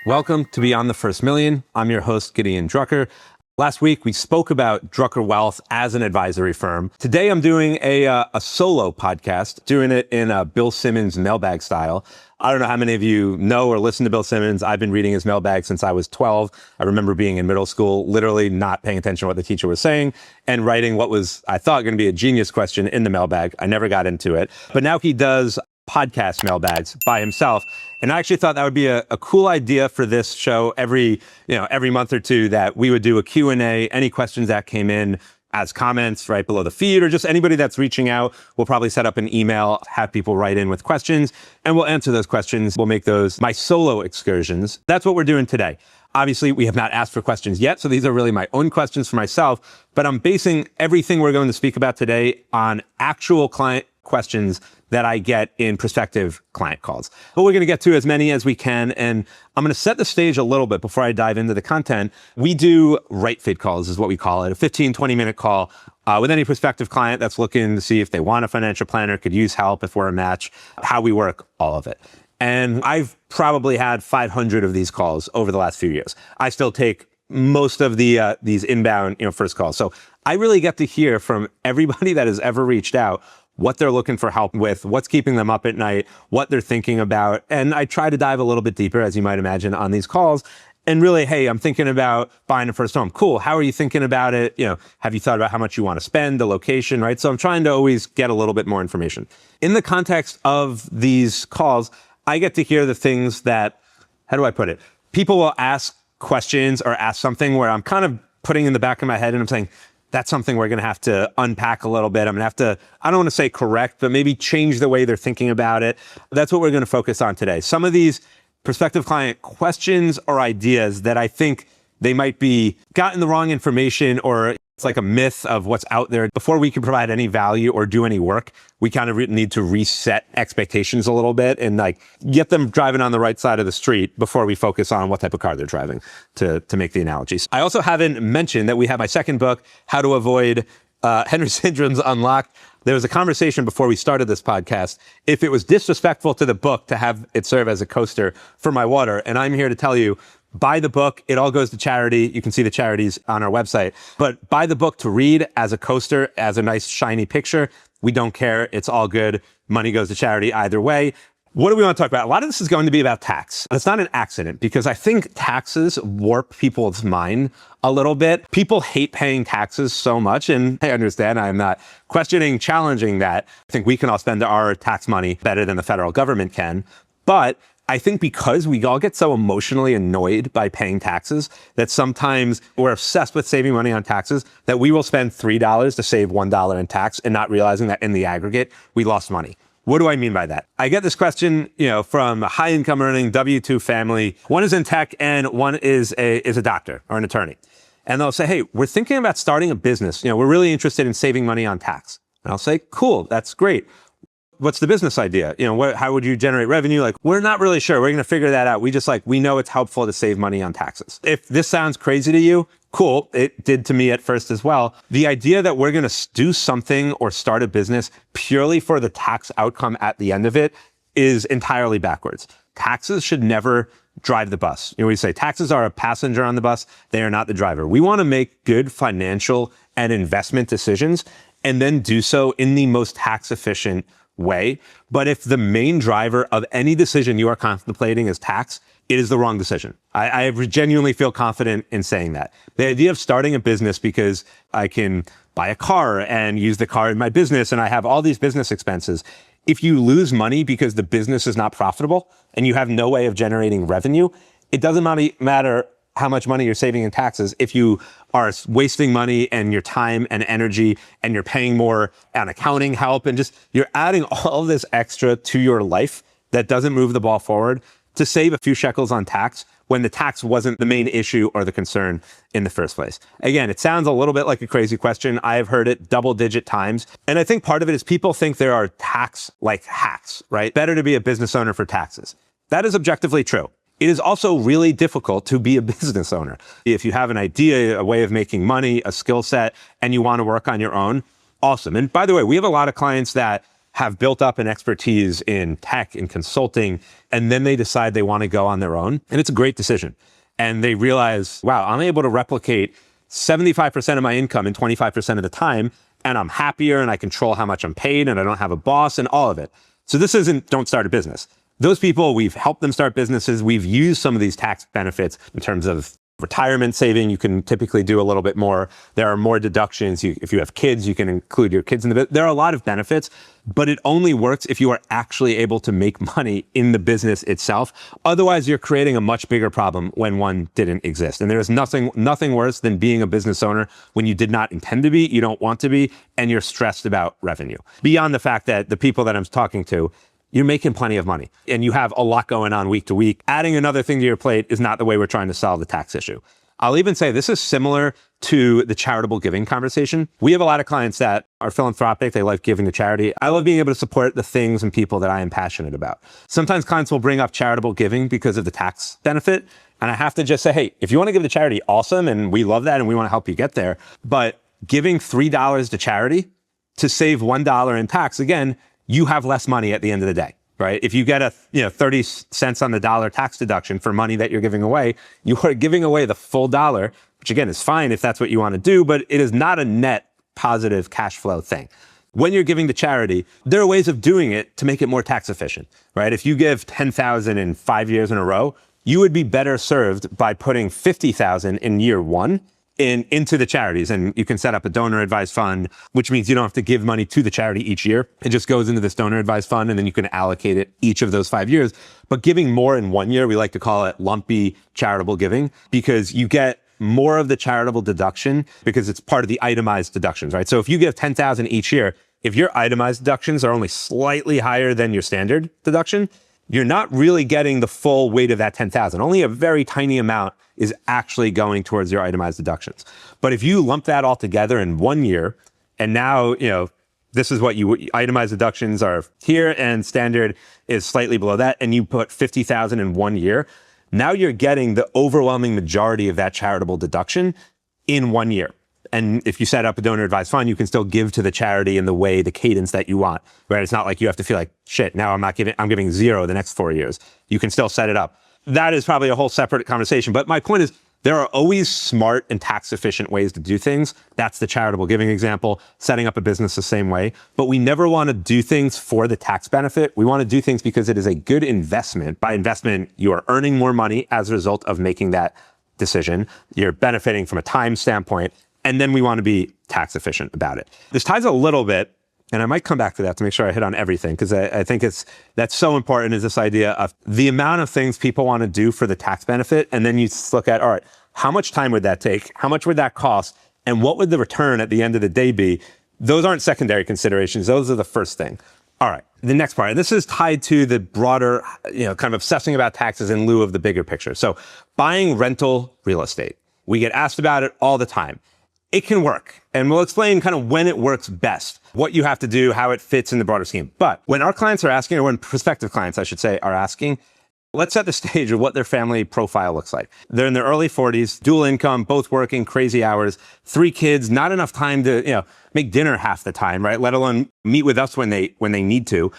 Welcome to Beyond the First Million. I'm your host, Gideon Drucker. Last week, we spoke about Drucker Wealth as an advisory firm. Today, I'm doing a solo podcast, doing it in a Bill Simmons mailbag style. I don't know how many of you know or listen to Bill Simmons. I've been reading his mailbag since I was 12. I remember being in middle school, literally not paying attention to what the teacher was saying and writing what was, I thought, going to be a genius question in the mailbag. I never got into it. But now he does podcast mailbags by himself. And I actually thought that would be a cool idea for this show every month or two, that we would do a Q&A, any questions that came in as comments right below the feed, or just anybody that's reaching out. We'll probably set up an email, have people write in with questions, and we'll answer those questions. We'll make those my solo excursions. That's what we're doing today. Obviously, we have not asked for questions yet, so these are really my own questions for myself, but I'm basing everything we're going to speak about today on actual client questions that I get in prospective client calls. But we're going to get to as many as we can, and I'm going to set the stage a little bit before I dive into the content. We do right fit calls is what we call it, a 15, 20-minute call with any prospective client that's looking to see if they want a financial planner, could use help, if we're a match, how we work, all of it. And I've probably had 500 of these calls over the last few years. I still take most of these inbound first calls. So I really get to hear from everybody that has ever reached out what they're looking for help with, what's keeping them up at night, what they're thinking about. And I try to dive a little bit deeper, as you might imagine, on these calls. And really, hey, I'm thinking about buying a first home. Cool. How are you thinking about it? Have you thought about how much you want to spend, the location, right? So I'm trying to always get a little bit more information. In the context of these calls, I get to hear the things that, how do I put it? People will ask questions or ask something where I'm kind of putting in the back of my head and I'm saying, that's something we're going to have to unpack a little bit. I'm going to have to, I don't want to say correct, but maybe change the way they're thinking about it. That's what we're going to focus on today. Some of these prospective client questions or ideas that I think they might be gotten the wrong information, or it's like a myth of what's out there. Before we can provide any value or do any work, we kind of need to reset expectations a little bit and get them driving on the right side of the street before we focus on what type of car they're driving, to make the analogies. I also haven't mentioned that we have my second book, How to Avoid Henry Syndrome's Unlocked. There was a conversation before we started this podcast if it was disrespectful to the book to have it serve as a coaster for my water. And I'm here to tell you, buy the book. It all goes to charity. You can see the charities on our website. But buy the book to read as a coaster, as a nice shiny picture. We don't care. It's all good. Money goes to charity either way. What do we want to talk about? A lot of this is going to be about tax. And it's not an accident, because I think taxes warp people's mind a little bit. People hate paying taxes so much, and I understand. I'm not questioning, challenging that. I think we can all spend our tax money better than the federal government can. But I think because we all get so emotionally annoyed by paying taxes that sometimes we're obsessed with saving money on taxes that we will spend $3 to save $1 in tax and not realizing that in the aggregate, we lost money. What do I mean by that? I get this question, from a high income earning W-2 family. One is in tech and one is a doctor or an attorney. And they'll say, hey, we're thinking about starting a business. We're really interested in saving money on tax. And I'll say, cool, that's great. What's the business idea? How would you generate revenue? We're not really sure. We're going to figure that out. We know it's helpful to save money on taxes. If this sounds crazy to you, cool. It did to me at first as well. The idea that we're going to do something or start a business purely for the tax outcome at the end of it is entirely backwards. Taxes should never drive the bus. We say taxes are a passenger on the bus. They are not the driver. We want to make good financial and investment decisions and then do so in the most tax efficient way. But if the main driver of any decision you are contemplating is tax, it is the wrong decision. I genuinely feel confident in saying that. The idea of starting a business because I can buy a car and use the car in my business and I have all these business expenses. If you lose money because the business is not profitable and you have no way of generating revenue, it doesn't matter how much money you're saving in taxes if you are wasting money and your time and energy and you're paying more on accounting help and just you're adding all this extra to your life that doesn't move the ball forward to save a few shekels on tax when the tax wasn't the main issue or the concern in the first place. Again, it sounds a little bit like a crazy question. I have heard it double-digit times. And I think part of it is people think there are tax-like hacks, right? Better to be a business owner for taxes. That is objectively true. It is also really difficult to be a business owner. If you have an idea, a way of making money, a skill set, and you want to work on your own, awesome. And by the way, we have a lot of clients that have built up an expertise in tech and consulting, and then they decide they want to go on their own. And it's a great decision. And they realize, wow, I'm able to replicate 75% of my income in 25% of the time, and I'm happier and I control how much I'm paid and I don't have a boss and all of it. So this isn't don't start a business. Those people, we've helped them start businesses. We've used some of these tax benefits in terms of retirement saving. You can typically do a little bit more. There are more deductions. If you have kids, you can include your kids in the business. There are a lot of benefits, but it only works if you are actually able to make money in the business itself. Otherwise, you're creating a much bigger problem when one didn't exist. And there is nothing worse than being a business owner when you did not intend to be, you don't want to be, and you're stressed about revenue. Beyond the fact that the people that I'm talking to, you're making plenty of money and you have a lot going on week to week. Adding another thing to your plate is not the way we're trying to solve the tax issue. I'll even say this is similar to the charitable giving conversation. We have a lot of clients that are philanthropic. They like giving to charity. I love being able to support the things and people that I am passionate about. Sometimes clients will bring up charitable giving because of the tax benefit. And I have to just say, hey, if you want to give to charity, awesome. And we love that and we want to help you get there. But giving $3 to charity to save $1 in tax, again, you have less money at the end of the day, right? If you get a 30 cents on the dollar tax deduction for money that you're giving away, you are giving away the full dollar, which again is fine if that's what you want to do, but it is not a net positive cash flow thing. When you're giving to charity, there are ways of doing it to make it more tax efficient, right? If you give $10,000 in 5 years in a row, you would be better served by putting $50,000 in year one into the charities. And you can set up a donor advised fund, which means you don't have to give money to the charity each year. It just goes into this donor advised fund and then you can allocate it each of those 5 years. But giving more in 1 year, we like to call it lumpy charitable giving because you get more of the charitable deduction because it's part of the itemized deductions, right? So if you give $10,000 each year, if your itemized deductions are only slightly higher than your standard deduction, you're not really getting the full weight of that $10,000. Only a very tiny amount is actually going towards your itemized deductions. But if you lump that all together in 1 year, and now, this is what itemized deductions are here and standard is slightly below that, and you put $50,000 in 1 year, now you're getting the overwhelming majority of that charitable deduction in 1 year. And if you set up a donor advised fund, you can still give to the charity in the cadence that you want, right? It's not like you have to feel like, shit, now I'm giving zero the next 4 years. You can still set it up. That is probably a whole separate conversation. But my point is, there are always smart and tax efficient ways to do things. That's the charitable giving example, setting up a business the same way. But we never want to do things for the tax benefit. We want to do things because it is a good investment. By investment, you are earning more money as a result of making that decision. You're benefiting from a time standpoint. And then we want to be tax efficient about it. This ties a little bit, and I might come back to that to make sure I hit on everything, because I think that's so important, is this idea of the amount of things people want to do for the tax benefit. And then you look at, all right, how much time would that take? How much would that cost? And what would the return at the end of the day be? Those aren't secondary considerations. Those are the first thing. All right, the next part, and this is tied to the broader, kind of obsessing about taxes in lieu of the bigger picture. So buying rental real estate. We get asked about it all the time. It can work. And we'll explain kind of when it works best, what you have to do, how it fits in the broader scheme. But when our clients are asking, or when prospective clients, I should say, are asking, let's set the stage of what their family profile looks like. They're in their early 40s, dual income, both working crazy hours, 3 kids, not enough time to, make dinner half the time, right? Let alone meet with us when they need to.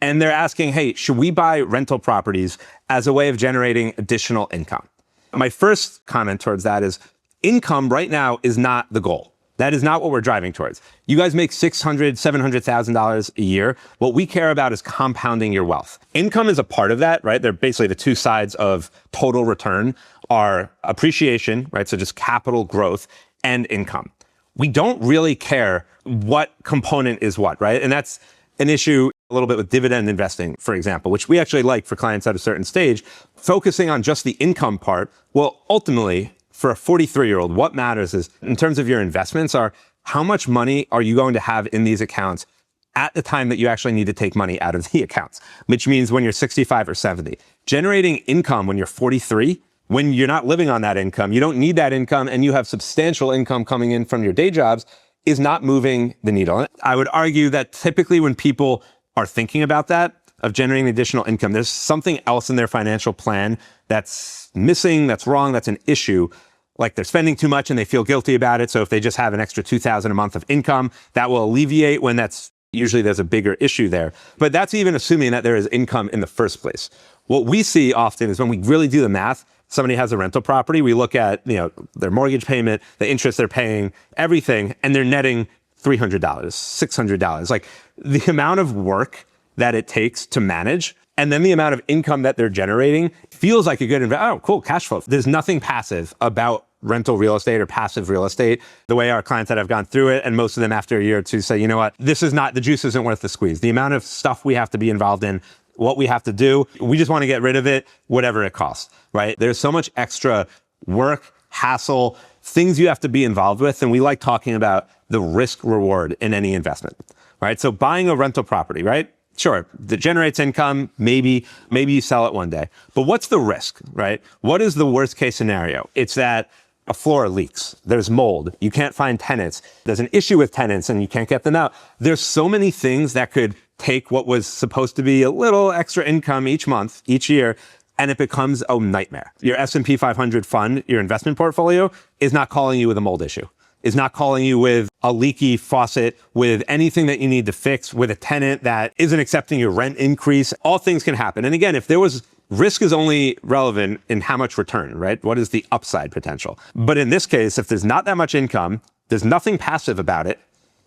And they're asking, hey, should we buy rental properties as a way of generating additional income? My first comment towards that is, income right now is not the goal. That is not what we're driving towards. You guys make $600,000, $700,000 a year. What we care about is compounding your wealth. Income is a part of that, right? They're basically the two sides of total return are appreciation, right? So just capital growth and income. We don't really care what component is what, right? And that's an issue a little bit with dividend investing, for example, which we actually like for clients at a certain stage. Focusing on just the income part will ultimately, for a 43-year-old, what matters is, in terms of your investments, are how much money are you going to have in these accounts at the time that you actually need to take money out of the accounts, which means when you're 65 or 70. Generating income when you're 43, when you're not living on that income, you don't need that income, and you have substantial income coming in from your day jobs, is not moving the needle. I would argue that typically when people are thinking about that, of generating additional income, there's something else in their financial plan that's missing, that's wrong, that's an issue. Like they're spending too much and they feel guilty about it. So if they just have an extra $2,000 a month of income, that will alleviate when that's Usually there's a bigger issue there. But that's even assuming that there is income in the first place. What we see often is when we really do the math, somebody has a rental property, we look at, their mortgage payment, the interest they're paying, everything, and they're netting $300, $600. Like the amount of work that it takes to manage and then the amount of income that they're generating feels like a good investment. Oh, cool, cash flow. There's nothing passive about rental real estate or passive real estate. The way our clients that have gone through it, and most of them after a year or two say, you know what, the juice isn't worth the squeeze. The amount of stuff we have to be involved in, what we have to do, we just want to get rid of it, whatever it costs, right? There's so much extra work, hassle, things you have to be involved with. And we like talking about the risk reward in any investment, right? So buying a rental property, right? Sure, that generates income, maybe you sell it one day. But what's the risk, right? What is the worst case scenario? It's that a floor leaks, there's mold, you can't find tenants, there's an issue with tenants and you can't get them out. There's so many things that could take what was supposed to be a little extra income each month, each year, and it becomes a nightmare. Your S&P 500 fund, your investment portfolio, is not calling you with a mold issue, is not calling you with a leaky faucet, with anything that you need to fix, with a tenant that isn't accepting your rent increase. All things can happen. And again, if there was risk is only relevant in how much return, right? What is the upside potential? But in this case, if there's not that much income, there's nothing passive about it,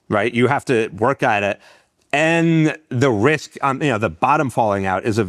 right? You have to work at it. And the risk, the bottom falling out is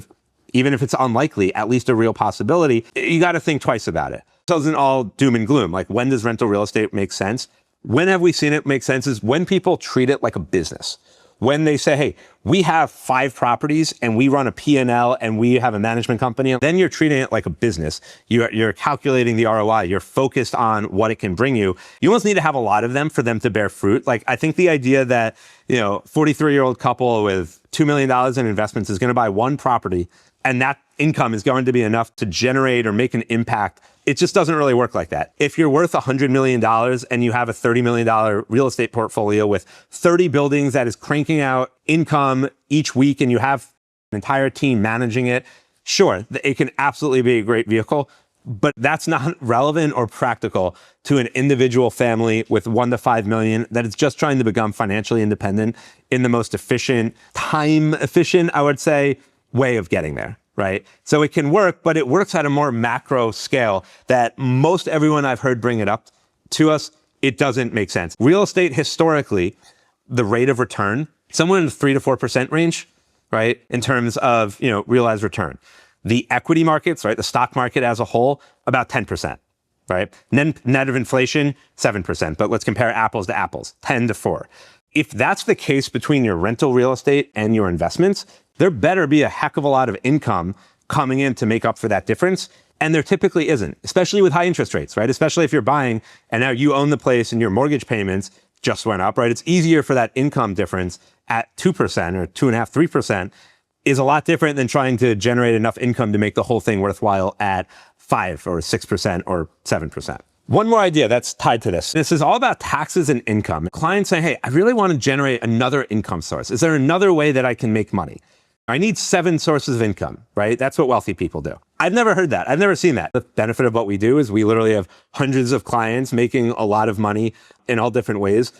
even if it's unlikely, at least a real possibility. You got to think twice about it. It isn't all doom and gloom. Like, when does rental real estate make sense? When have we seen it make sense is when people treat it like a business. When they say, hey, we have 5 properties and we run a P&L and we have a management company, then you're treating it like a business. You're calculating the ROI. You're focused on what it can bring you. You almost need to have a lot of them for them to bear fruit. Like, I think the idea that, 43-year-old couple with $2 million in investments is going to buy one property and that income is going to be enough to generate or make an impact, it just doesn't really work like that. If you're worth $100 million and you have a $30 million real estate portfolio with 30 buildings that is cranking out income each week and you have an entire team managing it, sure, it can absolutely be a great vehicle, but that's not relevant or practical to an individual family with 1 to 5 million that is just trying to become financially independent in the most efficient, time efficient, I would say, way of getting there. Right? So it can work, but it works at a more macro scale that most everyone I've heard bring it up to us, it doesn't make sense. Real estate, historically, the rate of return, somewhere in the 3 to 4% range, right? In terms of, realized return. The equity markets, right? The stock market as a whole, about 10%, right? Net of inflation, 7%. But let's compare apples to apples, 10 to 4. If that's the case between your rental real estate and your investments, there better be a heck of a lot of income coming in to make up for that difference. And there typically isn't, especially with high interest rates, right? Especially if you're buying and now you own the place and your mortgage payments just went up, right? It's easier for that income difference at 2% or 2.5%, 3% is a lot different than trying to generate enough income to make the whole thing worthwhile at 5 or 6% or 7%. One more idea that's tied to this. This is all about taxes and income. Clients say, hey, I really want to generate another income source. Is there another way that I can make money? I need 7 sources of income, right? That's what wealthy people do. I've never heard that. I've never seen that. The benefit of what we do is we literally have hundreds of clients making a lot of money in all different ways.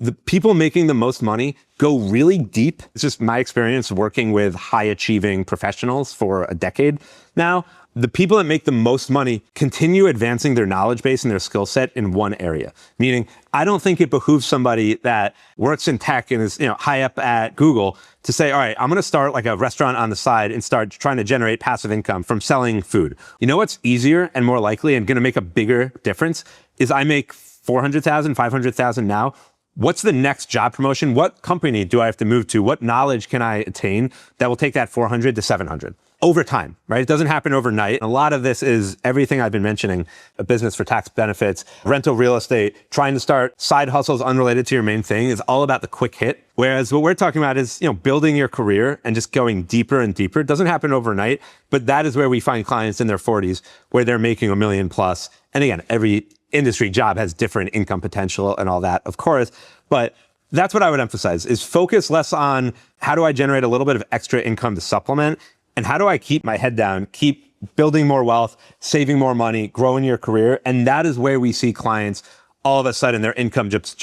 The people making the most money go really deep. It's just my experience working with high achieving professionals for a decade now. The people that make the most money continue advancing their knowledge base and their skill set in one area. Meaning, I don't think it behooves somebody that works in tech and is high up at Google to say, all right, I'm going to start like a restaurant on the side and start trying to generate passive income from selling food. You know what's easier and more likely and going to make a bigger difference is I make $400,000, $500,000 now. What's the next job promotion? What company do I have to move to? What knowledge can I attain that will take that 400 to 700? Over time, right? It doesn't happen overnight. A lot of this is everything I've been mentioning, a business for tax benefits, rental real estate, trying to start side hustles unrelated to your main thing is all about the quick hit. Whereas what we're talking about is, building your career and just going deeper and deeper. It doesn't happen overnight, but that is where we find clients in their 40s where they're making $1 million plus. And again, every industry job has different income potential and all that, of course, but that's what I would emphasize is focus less on how do I generate a little bit of extra income to supplement and how do I keep my head down, keep building more wealth, saving more money, growing your career. And that is where we see clients all of a sudden their income just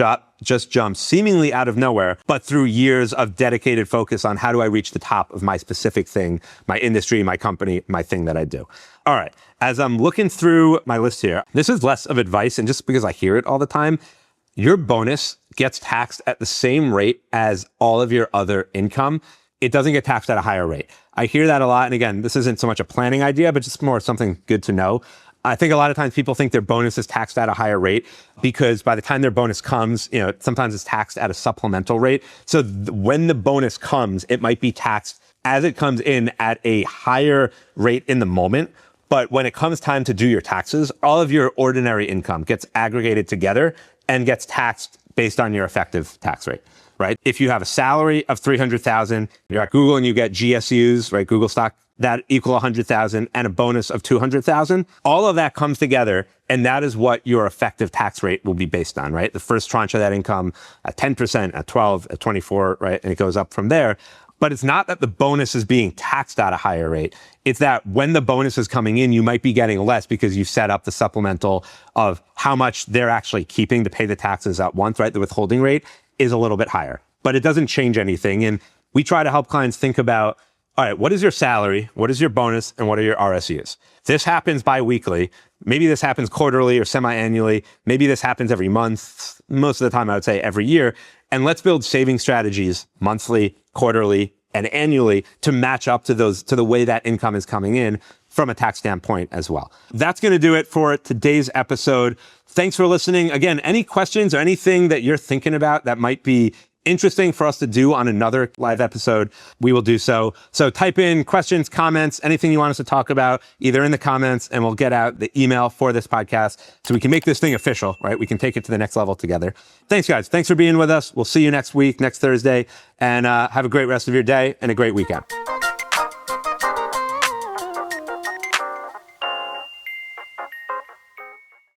jumps seemingly out of nowhere, but through years of dedicated focus on how do I reach the top of my specific thing, my industry, my company, my thing that I do. All right. As I'm looking through my list here, this is less of advice, and just because I hear it all the time, your bonus gets taxed at the same rate as all of your other income. It doesn't get taxed at a higher rate. I hear that a lot. And again, this isn't so much a planning idea, but just more something good to know. I think a lot of times people think their bonus is taxed at a higher rate because by the time their bonus comes, sometimes it's taxed at a supplemental rate. So when the bonus comes, it might be taxed as it comes in at a higher rate in the moment. But when it comes time to do your taxes, all of your ordinary income gets aggregated together and gets taxed based on your effective tax rate, right? If you have a salary of $300,000, you're at Google and you get GSUs, right? Google stock, that equal 100,000 and a bonus of 200,000. All of that comes together. And that is what your effective tax rate will be based on, right? The first tranche of that income at 10%, at 12, at 24, right? And it goes up from there. But it's not that the bonus is being taxed at a higher rate. It's that when the bonus is coming in, you might be getting less because you set up the supplemental of how much they're actually keeping to pay the taxes at once, right? The withholding rate is a little bit higher, but it doesn't change anything. And we try to help clients think about, all right, what is your salary? What is your bonus? And what are your RSUs? This happens bi-weekly. Maybe this happens quarterly or semi-annually. Maybe this happens every month. Most of the time, I would say every year. And let's build saving strategies monthly, quarterly, and annually to match up to the way that income is coming in from a tax standpoint as well. That's going to do it for today's episode. Thanks for listening. Again, any questions or anything that you're thinking about that might be interesting for us to do on another live episode, we will do so. So type in questions, comments, anything you want us to talk about, either in the comments, and we'll get out the email for this podcast so we can make this thing official, right? We can take it to the next level together. Thanks, guys. Thanks for being with us. We'll see you next week, next Thursday, and have a great rest of your day and a great weekend.